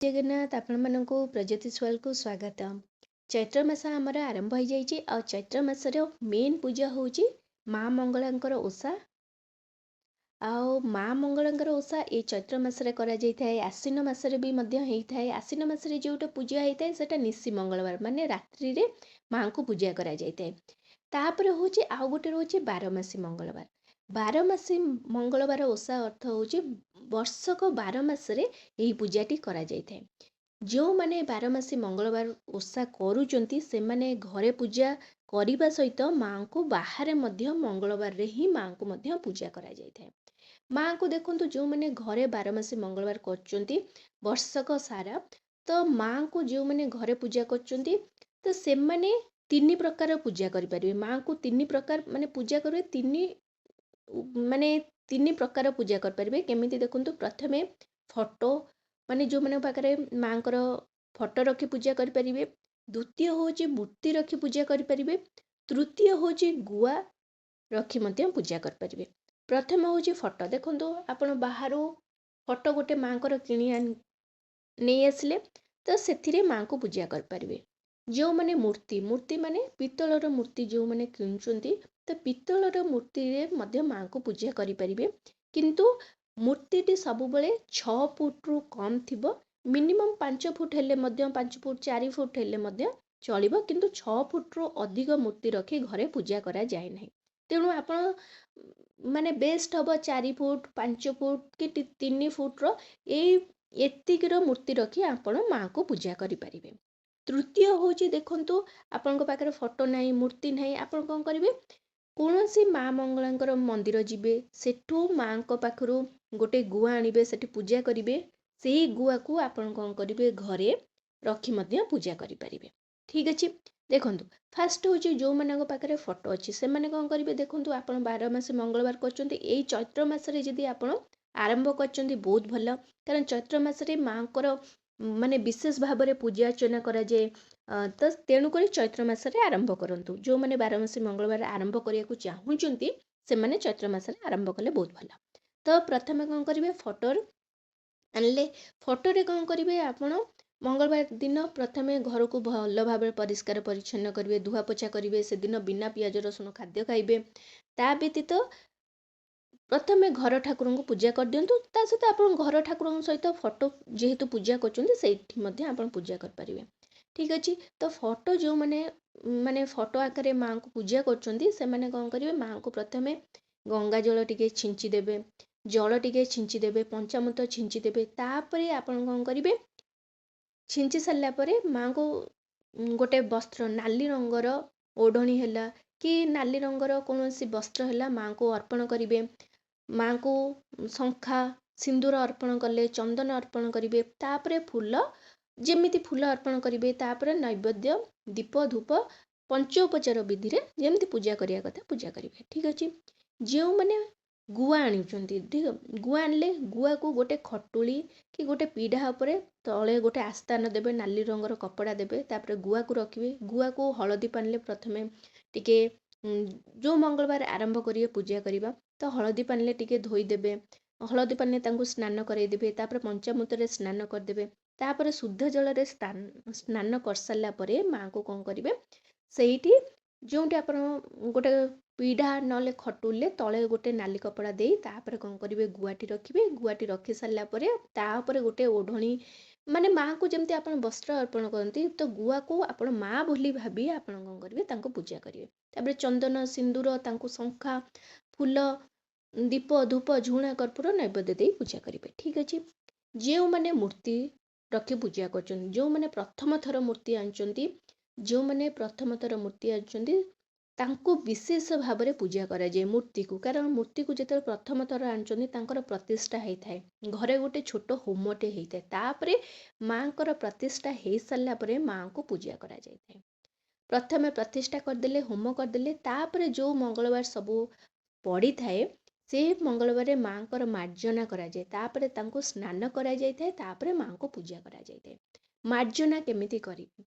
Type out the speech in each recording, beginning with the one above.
ଜଗନ୍ନାଥ ଆପଣମାନଙ୍କୁ ପ୍ରଜ୍ୟୋତିଷୱାଲକୁ ସ୍ୱାଗତ। ଚୈତ୍ର ମାସ ଆମର ଆରମ୍ଭ ହୋଇଯାଇଛି ଆଉ ଚୈତ୍ର ମାସର ମେନ୍ ପୂଜା ହେଉଛି ମା ମଙ୍ଗଳାଙ୍କର ଓଷା। ଆଉ ମା ମଙ୍ଗଳାଙ୍କର ଓଷା ଏଇ ଚୈତ୍ର ମାସରେ କରାଯାଇଥାଏ। ଆଶ୍ୱିନ ମାସରେ ବି ମଧ୍ୟ ହେଇଥାଏ। ଆଶ୍ୱିନ ମାସରେ ଯେଉଁଟା ପୂଜା ହେଇଥାଏ ସେଟା ନିଶି ମଙ୍ଗଳବାର ମାନେ ରାତ୍ରିରେ ମାଙ୍କୁ ପୂଜା କରାଯାଇଥାଏ। ତାପରେ ହେଉଛି ଆଉ ଗୋଟେ ରହୁଛି ବାରମାସୀ ମଙ୍ଗଳବାର। ବାରମାସୀ ମଙ୍ଗଳବାର ଓଷା ଅର୍ଥ ହେଉଛି ବର୍ଷକ 12 ମାସରେ ଏହି ପୂଜାଟି କରାଯାଇଥାଏ। ଯେଉଁମାନେ ବାରମାସୀ ମଙ୍ଗଳବାର ଓଷା କରୁଛନ୍ତି ସେମାନେ ଘରେ ପୂଜା କରିବା ସହିତ ମାଙ୍କୁ ବାହାରେ ମଧ୍ୟ ମଙ୍ଗଳବାରରେ ହିଁ ମାଙ୍କୁ ମଧ୍ୟ ପୂଜା କରାଯାଇଥାଏ। ମାଙ୍କୁ ଦେଖନ୍ତୁ, ଯେଉଁମାନେ ଘରେ ବାରମାସୀ ମଙ୍ଗଳବାର କରୁଛନ୍ତି ବର୍ଷକ ସାରା, ତ ମାଙ୍କୁ ଯେଉଁମାନେ ଘରେ ପୂଜା କରୁଛନ୍ତି ତ ସେମାନେ 3 ପ୍ରକାର ପୂଜା କରିପାରିବେ। ମାଙ୍କୁ 3 ପ୍ରକାର ମାନେ ପୂଜା କରିବେ, ମାନେ 3 ପ୍ରକାର ପୂଜା କରିପାରିବେ। କେମିତି ଦେଖନ୍ତୁ, ପ୍ରଥମେ ଫଟୋ ମାନେ ଯେଉଁମାନଙ୍କ ପାଖରେ ମାଙ୍କର ଫଟୋ ରଖି ପୂଜା କରିପାରିବେ। ଦ୍ୱିତୀୟ ହେଉଛି ମୂର୍ତ୍ତି ରଖି ପୂଜା କରିପାରିବେ। ତୃତୀୟ ହେଉଛି ଗୁଆ ରଖି ମଧ୍ୟ ପୂଜା କରିପାରିବେ। ପ୍ରଥମ ହେଉଛି ଫଟୋ। ଦେଖନ୍ତୁ, ଆପଣ ବାହାରୁ ଫଟୋ ଗୋଟେ ମାଙ୍କର ନେଇ ଆସିଲେ ତ ସେଥିରେ ମାଙ୍କୁ ପୂଜା କରିପାରିବେ। ଯେଉଁମାନେ ମୂର୍ତ୍ତି ମାନେ ପିତ୍ତଳର ମୂର୍ତ୍ତି ଯେଉଁମାନେ କିଣୁଛନ୍ତି ତ ପିତ୍ତଳର ମୂର୍ତ୍ତିରେ ମଧ୍ୟ ମାଙ୍କୁ ପୂଜା କରିପାରିବେ। କିନ୍ତୁ ମୂର୍ତ୍ତିଟି ସବୁବେଳେ 6 ଫୁଟରୁ କମ୍ ଥିବ। ମିନିମମ୍ 5 ଫୁଟ ହେଲେ ମଧ୍ୟ, 5 ଫୁଟ 4 ଫୁଟ ହେଲେ ମଧ୍ୟ ଚଳିବ, କିନ୍ତୁ 6 ଫୁଟରୁ ଅଧିକ ମୂର୍ତ୍ତି ରଖି ଘରେ ପୂଜା କରାଯାଏ ନାହିଁ। ତେଣୁ ଆପଣ ମାନେ ବେଷ୍ଟ ହେବ 4 ଫୁଟ 5 ଫୁଟ କି 3 ଫୁଟର ଏତିକିର ମୂର୍ତ୍ତି ରଖି ଆପଣ ମାଙ୍କୁ ପୂଜା କରିପାରିବେ। ତୃତୀୟ ହେଉଛି, ଦେଖନ୍ତୁ ଆପଣଙ୍କ ପାଖରେ ଫଟୋ ନାହିଁ, ମୂର୍ତ୍ତି ନାହିଁ, ଆପଣ କ'ଣ କରିବେ? କୌଣସି ମା ମଙ୍ଗଳାଙ୍କର ମନ୍ଦିର ଯିବେ, ସେଠୁ ମାଙ୍କ ପାଖରୁ ଗୋଟେ ଗୁଆ ଆଣିବେ, ସେଠି ପୂଜା କରିବେ। ସେହି ଗୁଆକୁ ଆପଣ କ'ଣ କରିବେ? ଘରେ ରଖି ମଧ୍ୟ ପୂଜା କରିପାରିବେ। ଠିକ୍ ଅଛି। ଦେଖନ୍ତୁ, ଫାଷ୍ଟ ହେଉଛି ଯେଉଁମାନଙ୍କ ପାଖରେ ଫଟୋ ଅଛି ସେମାନେ କ'ଣ କରିବେ? ଦେଖନ୍ତୁ, ଆପଣ ବାରମାସୀ ମଙ୍ଗଳବାର କରୁଛନ୍ତି, ଏଇ ଚୈତ୍ର ମାସରେ ଯଦି ଆପଣ ଆରମ୍ଭ କରିଛନ୍ତି ବହୁତ ଭଲ। କାରଣ ଚୈତ୍ର ମାସରେ ମାଙ୍କର ମାନେ ବିଶେଷ ଭାବରେ ପୂଜା ଅର୍ଚ୍ଚନା କରାଯାଏ। ତ ତେଣୁକରି ଚୈତ୍ର ମାସରେ ଆରମ୍ଭ କରନ୍ତୁ। ଯେଉଁମାନେ ବାରମାସୀ ମଙ୍ଗଳବାର ଆରମ୍ଭ କରିବାକୁ ଚାହୁଁଛନ୍ତି ସେମାନେ ଚୈତ୍ର ମାସରେ ଆରମ୍ଭ କଲେ ବହୁତ ଭଲ। ତ ପ୍ରଥମେ କ'ଣ କରିବେ? ଫଟୋ ଆଣିଲେ, ଫଟୋରେ କ'ଣ କରିବେ? ଆପଣ ମଙ୍ଗଳବାର ଦିନ ପ୍ରଥମେ ଘରକୁ ଭଲ ଭାବରେ ପରିଷ୍କାର ପରିଚ୍ଛନ୍ନ କରିବେ, ଧୁଆପୋଛା କରିବେ। ସେଦିନ ବିନା ପିଆଜ ରସୁଣ ଖାଦ୍ୟ ଖାଇବେ। ତା ବ୍ୟତୀତ ପ୍ରଥମେ ଘର ଠାକୁରଙ୍କୁ ପୂଜା କରିଦିଅନ୍ତୁ। ତା ସହିତ ଆପଣ ଘର ଠାକୁରଙ୍କ ସହିତ ଫଟୋ ଯେହେତୁ ପୂଜା କରୁଛନ୍ତି ସେଇଠି ମଧ୍ୟ ଆପଣ ପୂଜା କରିପାରିବେ। ଠିକ୍ ଅଛି। ତ ଫଟୋ ଯେଉଁମାନେ ମାନେ ଫଟୋ ଆକାରରେ ମାଙ୍କୁ ପୂଜା କରୁଛନ୍ତି ସେମାନେ କ'ଣ କରିବେ? ମାଙ୍କୁ ପ୍ରଥମେ ଗଙ୍ଗା ଜଳ ଟିକେ ଛିଞ୍ଚି ଦେବେ, ଜଳ ଟିକେ ଛିଞ୍ଚି ଦେବେ, ପଞ୍ଚାମୃତ ଛିଞ୍ଚି ଦେବେ। ତାପରେ ଆପଣ କ'ଣ କରିବେ? ଛିଞ୍ଚି ସାରିଲା ପରେ ମାଙ୍କୁ ଗୋଟେ ବସ୍ତ୍ର, ନାଲି ରଙ୍ଗର ଓଢ଼ଣୀ ହେଲା କି ନାଲି ରଙ୍ଗର କୌଣସି ବସ୍ତ୍ର ହେଲା, ମାଙ୍କୁ ଅର୍ପଣ କରିବେ। ମାଙ୍କୁ ଶଙ୍ଖା ସିନ୍ଦୁର ଅର୍ପଣ କଲେ, ଚନ୍ଦନ ଅର୍ପଣ କରିବେ। ତାପରେ ଫୁଲ, ଯେମିତି ଫୁଲ ଅର୍ପଣ କରିବେ। ତାପରେ ନୈବେଦ୍ୟ, ଦୀପ ଧୂପ, ପଞ୍ଚୋପଚାର ବିଧିରେ ଯେମିତି ପୂଜା କରିବା କଥା ପୂଜା କରିବେ। ଠିକ୍ ଅଛି। ଯେଉଁମାନେ ଗୁଆ ଆଣୁଛନ୍ତି, ଗୁଆ ଆଣିଲେ ଗୁଆକୁ ଗୋଟେ ଖଟୁଳି କି ଗୋଟେ ପିଢ଼ା ଉପରେ ତଳେ ଗୋଟେ ଆସ୍ଥାନ ଦେବେ, ନାଲି ରଙ୍ଗର କପଡ଼ା ଦେବେ। ତାପରେ ଗୁଆକୁ ରଖିବେ। ଗୁଆକୁ ହଳଦୀ ପାଣିରେ ପ୍ରଥମେ ଟିକେ ଯେଉଁ ମଙ୍ଗଳବାର ଆରମ୍ଭ କରିବେ ପୂଜା କରିବା ତ ହଳଦୀ ପାଣିରେ ଟିକେ ଧୋଇଦେବେ। ହଳଦୀ ପାଣିରେ ତାଙ୍କୁ ସ୍ନାନ କରାଇଦେବେ। ତାପରେ ପଞ୍ଚାମୃତରେ ସ୍ନାନ କରିଦେବେ। ତାପରେ ଶୁଦ୍ଧ ଜଳରେ ସ୍ନାନ କରିସାରିଲା ପରେ ମାଙ୍କୁ କ'ଣ କରିବେ? ସେଇଠି ଯେଉଁଠି ଆପଣ ଗୋଟେ ପିଢ଼ା ନହେଲେ ଖଟୁଲେ ତଳେ ଗୋଟେ ନାଲି କପଡ଼ା ଦେଇ ତାପରେ କ'ଣ କରିବେ? ଗୁଆଟି ରଖିବେ। ଗୁଆଟି ରଖି ସାରିଲା ପରେ ତା ଉପରେ ଗୋଟେ ଓଢ଼ଣୀ, ମାନେ ମାଙ୍କୁ ଯେମିତି ଆପଣ ବସ୍ତ୍ର ଅର୍ପଣ କରନ୍ତି ତ ଗୁଆକୁ ଆପଣ ମା ବୋଲି ଭାବି ଆପଣ କ'ଣ କରିବେ? ତାଙ୍କୁ ପୂଜା କରିବେ। ତାପରେ ଚନ୍ଦନ ସିନ୍ଦୁର, ତାଙ୍କୁ ଶଙ୍ଖା ଫୁଲ, ଦୀପ ଧୂପ ଝୁଣା କର୍ପୂର ନୈବେଦ୍ୟ ଦେଇ ପୂଜା କରିବେ। ଠିକ୍ ଅଛି। ଯେଉଁମାନେ ମୂର୍ତ୍ତି ରଖି ପୂଜା କରୁଛନ୍ତି, ଯେଉଁମାନେ ପ୍ରଥମ ଥର ମୂର୍ତ୍ତି ଆଣୁଛନ୍ତି ତାଙ୍କୁ ବିଶେଷ ଭାବରେ ପୂଜା କରାଯାଏ ମୂର୍ତ୍ତିକୁ। କାରଣ ମୂର୍ତ୍ତିକୁ ଯେତେବେଳେ ପ୍ରଥମ ଥର ଆଣୁଛନ୍ତି ତାଙ୍କର ପ୍ରତିଷ୍ଠା ହେଇଥାଏ। ଘରେ ଗୋଟେ ଛୋଟ ହୋମଟେ ହେଇଥାଏ। ତାପରେ ମାଙ୍କର ପ୍ରତିଷ୍ଠା ହେଇସାରିଲା ପରେ ମାଙ୍କୁ ପୂଜା କରାଯାଇଥାଏ। ପ୍ରଥମେ ପ୍ରତିଷ୍ଠା କରିଦେଲେ, ହୋମ କରିଦେଲେ, ତାପରେ ଯେଉଁ ମଙ୍ଗଳବାର ସବୁ ପଡ଼ିଥାଏ ସେ ମଙ୍ଗଳବାରରେ ମାଙ୍କର ମାର୍ଜନା କରାଯାଏ। ତାପରେ ତାଙ୍କୁ ସ୍ନାନ କରାଯାଇଥାଏ। ତାପରେ ମାଙ୍କୁ ପୂଜା କରାଯାଇଥାଏ। ମାର୍ଜନା କେମିତି କରିବେ?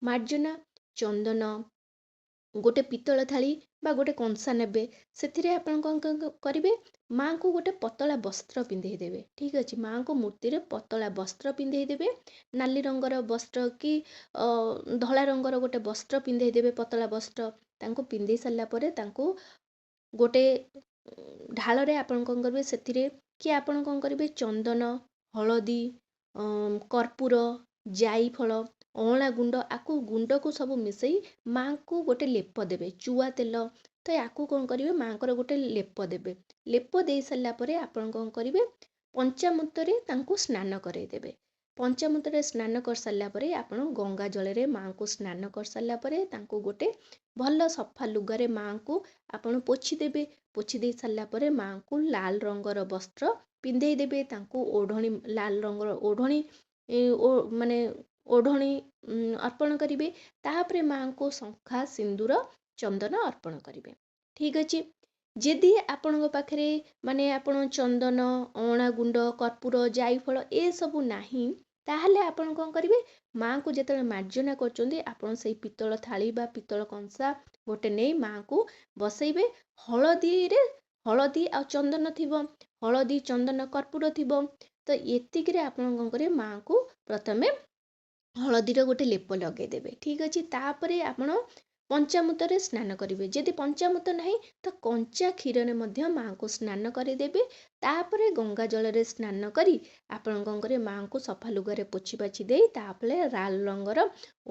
ମାର୍ଜନା ଚନ୍ଦନ ଗୋଟେ ପିତ୍ତଳ ଥାଳି ବା ଗୋଟେ କଂସା ନେବେ, ସେଥିରେ ଆପଣ କ'ଣ କରିବେ, ମାଆଙ୍କୁ ଗୋଟେ ପତଳା ବସ୍ତ୍ର ପିନ୍ଧେଇ ଦେବେ। ଠିକ୍ ଅଛି, ମାଆଙ୍କ ମୂର୍ତ୍ତିରେ ପତଳା ବସ୍ତ୍ର ପିନ୍ଧେଇ ଦେବେ। ନାଲି ରଙ୍ଗର ବସ୍ତ୍ର କି ଧଳା ରଙ୍ଗର ଗୋଟେ ବସ୍ତ୍ର ପିନ୍ଧେଇ ଦେବେ, ପତଳା ବସ୍ତ୍ର। ତାଙ୍କୁ ପିନ୍ଧେଇ ସାରିଲା ପରେ ତାଙ୍କୁ ଗୋଟେ ଢାଳରେ ଆପଣ କ'ଣ କରିବେ, ସେଥିରେ କି ଆପଣ କ'ଣ କରିବେ, ଚନ୍ଦନ, ହଳଦୀ, କର୍ପୂର, ଜାଇଫଳ, ଅଁଳା ଗୁଣ୍ଡ, ଆକୁ ଗୁଣ୍ଡକୁ ସବୁ ମିଶେଇ ମାଆଙ୍କୁ ଗୋଟେ ଲେପ ଦେବେ। ଚୁଆ ତେଲ, ତ ୟାକୁ କ'ଣ କରିବେ, ମାଆଙ୍କର ଗୋଟେ ଲେପ ଦେବେ। ଲେପ ଦେଇ ସାରିଲା ପରେ ଆପଣ କ'ଣ କରିବେ, ପଞ୍ଚାମୃତରେ ତାଙ୍କୁ ସ୍ନାନ କରେଇଦେବେ। ପଞ୍ଚାମୃତରେ ସ୍ନାନ କରିସାରିଲା ପରେ ଆପଣ ଗଙ୍ଗା ଜଳରେ ମାଆଙ୍କୁ ସ୍ନାନ କରିସାରିଲା ପରେ ତାଙ୍କୁ ଗୋଟେ ଭଲ ସଫା ଲୁଗାରେ ମାଆଙ୍କୁ ଆପଣ ପୋଛି ଦେବେ। ପୋଛି ଦେଇ ସାରିଲା ପରେ ମାଆଙ୍କୁ ଲାଲ ରଙ୍ଗର ବସ୍ତ୍ର ପିନ୍ଧେଇ ଦେବେ। ତାଙ୍କୁ ଓଢ଼ଣୀ, ଲାଲ ରଙ୍ଗର ଓଢ଼ଣୀ ମାନେ ଓଢ଼ଣୀ ଅର୍ପଣ କରିବେ। ତାପରେ ମାଆଙ୍କୁ ଶଙ୍ଖା, ସିନ୍ଦୁର, ଚନ୍ଦନ ଅର୍ପଣ କରିବେ। ଠିକ୍ ଅଛି। ଯଦି ଆପଣଙ୍କ ପାଖରେ ମାନେ ଆପଣ ଚନ୍ଦନ, ଅଁଳା ଗୁଣ୍ଡ, କର୍ପୂର, ଜାଇଫଳ ଏସବୁ ନାହିଁ, ତାହେଲେ ଆପଣ କ'ଣ କରିବେ, ମାଆଙ୍କୁ ଯେତେବେଳେ ମାର୍ଜନା କରୁଛନ୍ତି ଆପଣ ସେଇ ପିତ୍ତଳ ଥାଳି ବା ପିତ୍ତଳ କଂସା ଗୋଟେ ନେଇ ମାଆଙ୍କୁ ବସେଇବେ। ହଳଦୀ ଆଉ ଚନ୍ଦନ ଥିବ, ହଳଦୀ, ଚନ୍ଦନ, କର୍ପୂର ଥିବ। ତ ଏତିକିରେ ଆପଣ କ'ଣ କରିବେ, ମାଆଙ୍କୁ ପ୍ରଥମେ ହଳଦୀର ଗୋଟେ ଲେପ ଲଗେଇଦେବେ। ଠିକ୍ ଅଛି। ତାପରେ ଆପଣ ପଞ୍ଚାମୃତରେ ସ୍ନାନ କରିବେ। ଯଦି ପଞ୍ଚାମୃତ ନାହିଁ ତ କଞ୍ଚା କ୍ଷୀରରେ ମଧ୍ୟ ମାଆଙ୍କୁ ସ୍ନାନ କରିଦେବେ। ତାପରେ ଗଙ୍ଗା ଜଳରେ ସ୍ନାନ କରି ଆପଣ କ'ଣ କରିବେ, ମାଆଙ୍କୁ ସଫା ଲୁଗାରେ ପୋଛି ପାଛି ଦେଇ ତାପରେ ଲାଲ ରଙ୍ଗର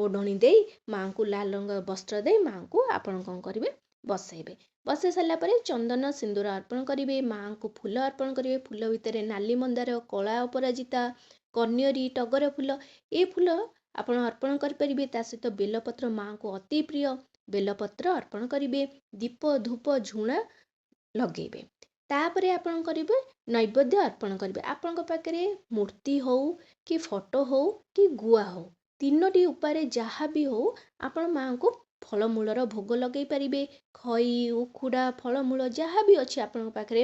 ଓଢ଼ଣୀ ଦେଇ ମାଆଙ୍କୁ ଲାଲ ରଙ୍ଗର ବସ୍ତ୍ର ଦେଇ ମାଆଙ୍କୁ ଆପଣ କ'ଣ କରିବେ, ବସେଇବେ। ବସେଇ ସାରିଲା ପରେ ଚନ୍ଦନ, ସିନ୍ଦୁର ଅର୍ପଣ କରିବେ। ମାଆଙ୍କୁ ଫୁଲ ଅର୍ପଣ କରିବେ। ଫୁଲ ଭିତରେ ନାଲି ମନ୍ଦାର, କଳା ଅପରାଜିତା, କନିଅରି, ଟଗର ଫୁଲ, ଏ ଫୁଲ ଆପଣ ଅର୍ପଣ କରିପାରିବେ। ତା ସହିତ ବେଲପତ୍ର ମାଆଙ୍କୁ ଅତି ପ୍ରିୟ, ବେଲପତ୍ର ଅର୍ପଣ କରିବେ। ଦୀପ, ଧୂପ, ଝୁଣା ଲଗେଇବେ। ତାପରେ ଆପଣ କରିବେ ନୈବେଦ୍ୟ ଅର୍ପଣ କରିବେ। ଆପଣଙ୍କ ପାଖରେ ମୂର୍ତ୍ତି ହଉ କି ଫଟୋ ହଉ କି ଗୁଆ ହଉ, ତିନୋଟି ଉପରେ ଯାହା ବି ହଉ ଆପଣ ମାଆଙ୍କୁ ଫଳମୂଳର ଭୋଗ ଲଗେଇ ପାରିବେ। ଖଇ, ଉଖୁଡ଼ା, ଫଳମୂଳ ଯାହା ବି ଅଛି ଆପଣଙ୍କ ପାଖରେ,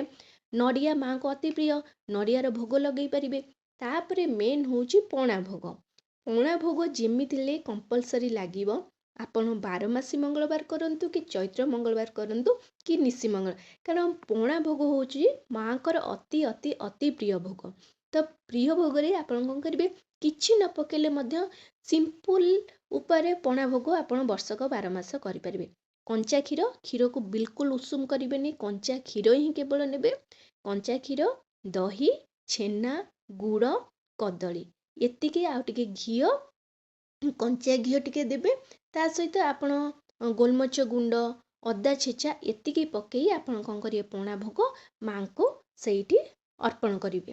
ନଡ଼ିଆ ମାଆଙ୍କୁ ଅତି ପ୍ରିୟ, ନଡ଼ିଆର ଭୋଗ ଲଗେଇ ପାରିବେ। ତାପରେ ମେନ୍ ହେଉଛି ପଣା ଭୋଗ। ପଣା ଭୋଗ ଯେମିତି ହେଲେ କମ୍ପଲସରି ଲାଗିବ। ଆପଣ ବାରମାସୀ ମଙ୍ଗଳବାର କରନ୍ତୁ କି ଚୈତ୍ର ମଙ୍ଗଳବାର କରନ୍ତୁ କି ନିଶି ମଙ୍ଗଳ, କାରଣ ପଣା ଭୋଗ ହେଉଛି ମାଆଙ୍କର ଅତି ଅତି ଅତି ପ୍ରିୟ ଭୋଗ। ତ ପ୍ରିୟ ଭୋଗରେ ଆପଣ କ'ଣ କରିବେ, କିଛି ନ ପକେଇଲେ ମଧ୍ୟ ସିମ୍ପୁଲ ଉପରେ ପଣା ଭୋଗ ଆପଣ ବର୍ଷକ 12 ମାସ କରିପାରିବେ। କଞ୍ଚା କ୍ଷୀର, କ୍ଷୀରକୁ ବିଲକୁଲ ଉଷୁମ କରିବେନି, କଞ୍ଚା କ୍ଷୀର ହିଁ କେବଳ ନେବେ। କଞ୍ଚା କ୍ଷୀର, ଦହି, ଛେନା, ଗୁଡ଼, କଦଳୀ, ଏତିକି, ଆଉ ଟିକେ ଘିଅ, କଞ୍ଚା ଘିଅ ଟିକେ ଦେବେ। ତା ସହିତ ଆପଣ ଗୋଲମରିଚ ଗୁଣ୍ଡ, ଅଦା ଛେଚା ଏତିକି ପକେଇ ଆପଣ କ'ଣ କରିବେ, ପଣା ଭୋଗ ମାଆଙ୍କୁ ସେଇଠି ଅର୍ପଣ କରିବେ।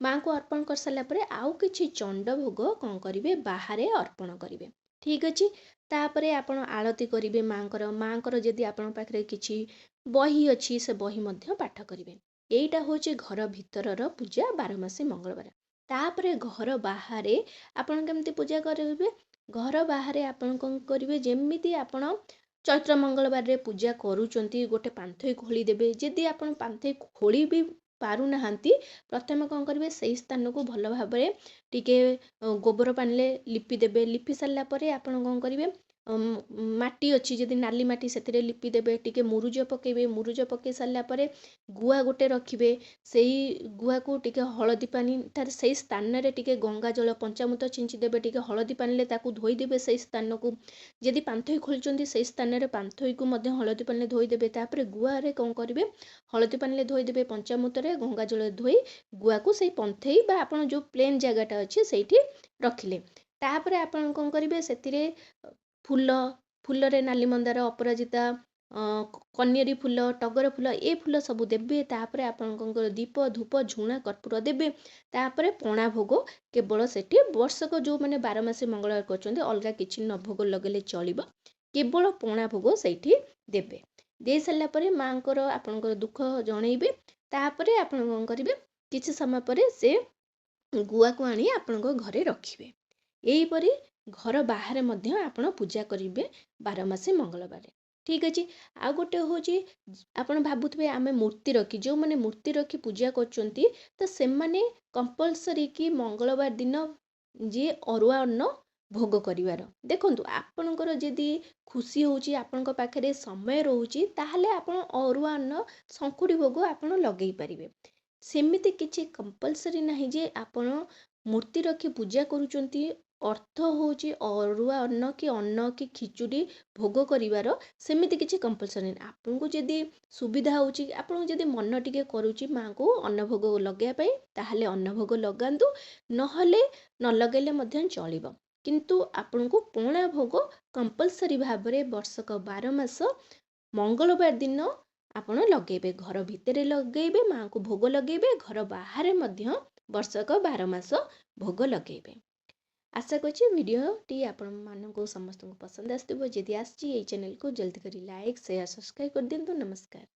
ମାଆଙ୍କୁ ଅର୍ପଣ କରିସାରିଲା ପରେ ଆଉ କିଛି ଚଣ୍ଡ ଭୋଗ କ'ଣ କରିବେ, ବାହାରେ ଅର୍ପଣ କରିବେ। ଠିକ୍ ଅଛି। ତାପରେ ଆପଣ ଆଳତି କରିବେ ମାଆଙ୍କର ଯଦି ଆପଣଙ୍କ ପାଖରେ କିଛି ବହି ଅଛି ସେ ବହି ମଧ୍ୟ ପାଠ କରିବେ। ଏଇଟା ହେଉଛି ଘର ଭିତରର ପୂଜା ବାରମାସୀ ମଙ୍ଗଳବାର। ତାପରେ ଘର ବାହାରେ ଆପଣ କେମିତି ପୂଜା କରିବେ, ଘର ବାହାରେ ଆପଣ କ'ଣ କରିବେ, ଯେମିତି ଆପଣ ଚୈତ୍ର ମଙ୍ଗଳବାରରେ ପୂଜା କରୁଛନ୍ତି ଗୋଟେ ପାନ୍ଥଇ ଖୋଳି ଦେବେ। ଯଦି ଆପଣ ପାନ୍ଥଇ ଖୋଳି ବି ପାରୁନାହାନ୍ତି, ପ୍ରଥମେ କ'ଣ କରିବେ, ସେଇ ସ୍ଥାନକୁ ଭଲ ଭାବରେ ଟିକେ ଗୋବର ପାଣିରେ ଲିପି ଦେବେ। ଲିପି ସାରିଲା ପରେ ଆପଣ କ'ଣ କରିବେ, ମାଟି ଅଛି ଯଦି ନାଲି ମାଟି ସେଥିରେ ଲିପି ଦେବେ। ଟିକେ ମୁରୁଜ ପକେଇବେ। ମୁରୁଜ ପକେଇ ସାରିଲା ପରେ ଗୁଆ ଗୋଟେ ରଖିବେ। ସେଇ ଗୁଆକୁ ଟିକେ ହଳଦୀ ପାଣି, ତାର ସେଇ ସ୍ଥାନରେ ଟିକେ ଗଙ୍ଗା ଜଳ, ପଞ୍ଚାମୃତ ଛିଞ୍ଚି ଦେବେ। ଟିକେ ହଳଦୀ ପାଣିରେ ତାକୁ ଧୋଇଦେବେ ସେଇ ସ୍ଥାନକୁ। ଯଦି ପାନ୍ଥଇ ଖୋଳିଛନ୍ତି ସେଇ ସ୍ଥାନରେ ପାନ୍ଥଇକୁ ମଧ୍ୟ ହଳଦୀ ପାଣିରେ ଧୋଇଦେବେ। ତାପରେ ଗୁଆରେ କ'ଣ କରିବେ, ହଳଦୀ ପାଣିରେ ଧୋଇଦେବେ, ପଞ୍ଚାମୃତରେ ଗଙ୍ଗା ଜଳରେ ଧୋଇ ଗୁଆକୁ ସେଇ ପନ୍ଥେଇ ବା ଆପଣ ଯେଉଁ ପ୍ଲେନ୍ ଜାଗାଟା ଅଛି ସେଇଠି ରଖିଲେ। ତାପରେ ଆପଣ କ'ଣ କରିବେ, ସେଥିରେ ଫୁଲରେ ନାଲି ମନ୍ଦାର, ଅପରାଜିତା, କନିଅରି ଫୁଲ, ଟଗର ଫୁଲ, ଏ ଫୁଲ ସବୁ ଦେବେ। ତାପରେ ଆପଣଙ୍କର ଦୀପ, ଧୂପ, ଝୁଣା, କର୍ପୂର ଦେବେ। ତାପରେ ପଣା ଭୋଗ କେବଳ ସେଠି, ବର୍ଷକ ଯେଉଁମାନେ ବାରମାସୀ ମଙ୍ଗଳବାର କରୁଛନ୍ତି ଅଲଗା କିଛି ନ ଭୋଗ ଲଗେଇଲେ ଚଳିବ, କେବଳ ପଣା ଭୋଗ ସେଇଠି ଦେବେ। ଦେଇ ସାରିଲା ପରେ ମାଆଙ୍କର ଆପଣଙ୍କର ଦୁଃଖ ଜଣେଇବେ। ତାପରେ ଆପଣ କ'ଣ କରିବେ, କିଛି ସମୟ ପରେ ସେ ଗୁଆକୁ ଆଣି ଆପଣଙ୍କ ଘରେ ରଖିବେ। ଏହିପରି ଘର ବାହାରେ ମଧ୍ୟ ଆପଣ ପୂଜା କରିବେ ବାରମାସୀ ମଙ୍ଗଳବାର। ଠିକ୍ ଅଛି। ଆଉ ଗୋଟେ ହେଉଛି, ଆପଣ ଭାବୁଥିବେ ଆମେ ମୂର୍ତ୍ତି ରଖି, ଯେଉଁମାନେ ମୂର୍ତ୍ତି ରଖି ପୂଜା କରୁଛନ୍ତି ତ ସେମାନେ କମ୍ପଲସରି କି ମଙ୍ଗଳବାର ଦିନ ଯିଏ ଅରୁଆ ଅନ୍ନ ଭୋଗ କରିବାର। ଦେଖନ୍ତୁ ଆପଣଙ୍କର ଯଦି ଖୁସି ହେଉଛି, ଆପଣଙ୍କ ପାଖରେ ସମୟ ରହୁଛି, ତାହେଲେ ଆପଣ ଅରୁଆ ଅନ୍ନ ଶଙ୍କୁଡ଼ି ଭୋଗ ଆପଣ ଲଗେଇ ପାରିବେ। ସେମିତି କିଛି କମ୍ପଲସରି ନାହିଁ ଯେ ଆପଣ ମୂର୍ତ୍ତି ରଖି ପୂଜା କରୁଛନ୍ତି, ଅର୍ଥ ହେଉଛି ଅରୁଆ ଅନ୍ନ କି ଖିଚୁଡ଼ି ଭୋଗ କରିବାର, ସେମିତି କିଛି କମ୍ପଲସରି ନାହିଁ। ଆପଣଙ୍କୁ ଯଦି ସୁବିଧା ହେଉଛି, ଆପଣଙ୍କୁ ଯଦି ମନ ଟିକେ କରୁଛି ମାଆଙ୍କୁ ଅନ୍ନଭୋଗ ଲଗାଇବା ପାଇଁ, ତାହେଲେ ଅନ୍ନଭୋଗ ଲଗାନ୍ତୁ, ନହେଲେ ନ ଲଗାଇଲେ ମଧ୍ୟ ଚଳିବ। କିନ୍ତୁ ଆପଣଙ୍କୁ ପଣା ଭୋଗ କମ୍ପଲସରି ଭାବରେ ବର୍ଷକ 12 ମାସ ମଙ୍ଗଳବାର ଦିନ ଆପଣ ଲଗାଇବେ। ଘର ଭିତରେ ଲଗାଇବେ, ମାଆଙ୍କୁ ଭୋଗ ଲଗାଇବେ, ଘର ବାହାରେ ମଧ୍ୟ ବର୍ଷକ 12 ମାସ ଭୋଗ ଲଗାଇବେ। ଆଶା କରୁଛି ଭିଡ଼ିଓଟି ଆପଣମାନଙ୍କୁ ସମସ୍ତଙ୍କୁ ପସନ୍ଦ ଆସିଥିବ। ଯଦି ଆସିଛି, ଏଇ ଚ୍ୟାନେଲକୁ ଜଲ୍ଦି କରି ଲାଇକ୍, ସେୟାର, ସବସ୍କ୍ରାଇବ୍ କରିଦିଅନ୍ତୁ। ନମସ୍କାର।